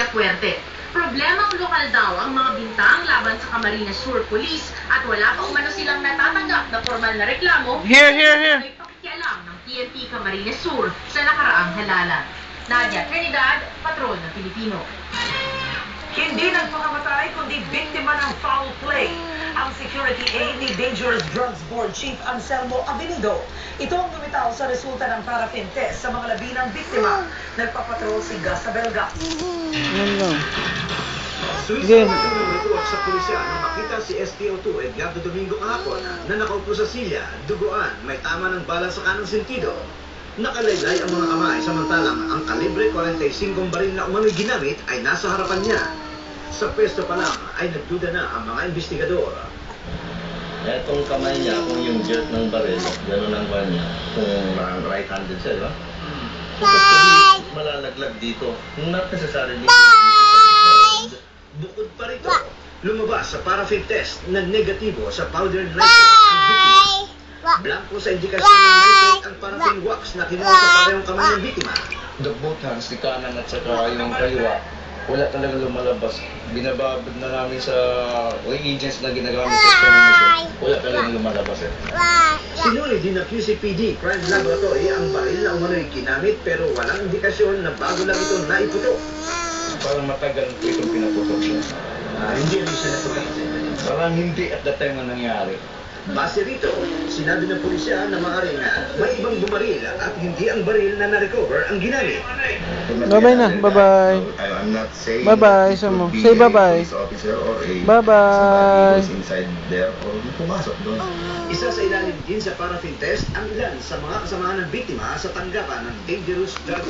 Puerte. Problemang lokal daw ang mga bintang laban sa Camarines Sur Police at wala pa umano silang natatanggap na formal na reklamo. Here. May pakikialam ng PNP Camarines Sur sa nakaraang halalan. Nadia Trinidad, Patrol ng Pilipino. Hindi nagpakamatay kundi biktima ng foul play ang security aide ni Dangerous Drugs Board Chief Anselmo Avenido. Ito ang lumitaw sa resulta ng paraffin test sa mga labinang biktima. Nagpapatrol si Gus Abelga. Suisa sa pulisya nang makita si SPO2 Edgardo Domingo kahapon na nakaupo sa silya, duguan, may tama ng bala sa kanang sentido. Nakalaylay ang mga kamay samantalang ang kalibre 45 baril na umano'y ginamit ay nasa harapan niya. Sa pwesto pa lang ay nagduda na ang mga investigador. Etong kamay niya, kung yung jerk ng baril, gano'n ang ba niya, kung right-handed siya, di ba? Tapos malalaglag dito. Not necessarily dito. Bukod pa rito, lumabas sa paraffin test na negatibo sa powdered nitrate ang biktima. Blanco sa indikasyon ng nitrate ang paraffin wax na kinuha sa parehong kamay ng biktima. The both hands, di kanan at saka yung kaliwa, wala talaga lumalabas. Binababad na namin sa agents na ginagamit sa examination. Wala talaga lumalabas eh. Sinuri din ng QCPD Crime Laboratory ang baril na umano'y ginamit pero walang indikasyon na bago lang ito naiputo. Parang matagal po itong pinaputok siya. Hindi rin siya natuloy. Parang hindi at the time na nangyari. Base rito, sinabi ng pulisya na maaaring may ibang bumaril at hindi ang baril na na-recover ang ginamit. Bye-bye na. Bye-bye. I'm not saying Bye-bye, it could be Say a bye-bye. police officer or a Bye-bye. somebody who's inside there or pumasok doon. Isa sa ilalim din sa paraffin test ang ilan sa mga kasamahan ng biktima sa tanggapan ng Dangerous Drug